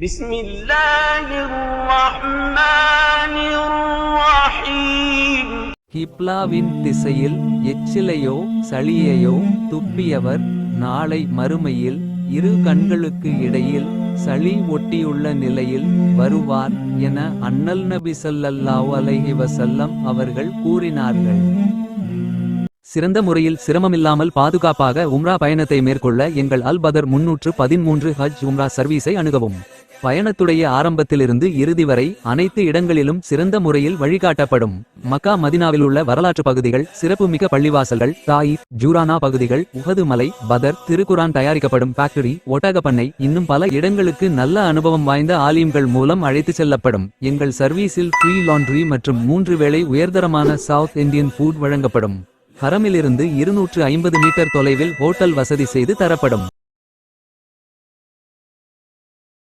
بسم الله الرحمن الرحيم. ஹிப்லாவின் திசையில் எச்சிலையோ சளியையோ துப்பியவர் நாளை மறுமையில் இரு கண்களுக்கு இடையில் சளி ஒட்டியுள்ள நிலையில் வருவார் என அண்ணல் நபி ஸல்லல்லாஹு அலைஹி வஸல்லம் அவர்கள் கூறினார்கள். சிறந்த முறையில் சிரமமில்லாமல் பாதுகாப்பாக உம்ரா பயணத்தை மேற்கொள்ள எங்கள் அல் பதர் 313 ஹஜ் உம்ரா சர்வீஸை அணுகவும். பயணத்துடைய ஆரம்பத்திலிருந்து இறுதி வரை அனைத்து இடங்களிலும் சிறந்த முறையில் வழிகாட்டப்படும். மக்கா மதினாவில் உள்ள வரலாற்று பகுதிகள், சிறப்புமிக்க பள்ளிவாசல்கள், தாயிஃப், ஜூரானா பகுதிகள், உஹது மலை, பதர், திருக்குரான் தயாரிக்கப்படும் ஃபேக்டரி, ஒட்டகப்பண்ணை, இன்னும் பல இடங்களுக்கு நல்ல அனுபவம் வாய்ந்த ஆலிம்கள் மூலம் அழைத்து செல்லப்படும். எங்கள் சர்வீஸில் ஃப்ரீ லாண்ட்ரி மற்றும் 3 வேளை உயர்தரமான சவுத் இந்தியன் ஃபுட் வழங்கப்படும். ஹரமிலிருந்து 250 மீட்டர் தொலைவில் ஹோட்டல் வசதி செய்து தரப்படும்.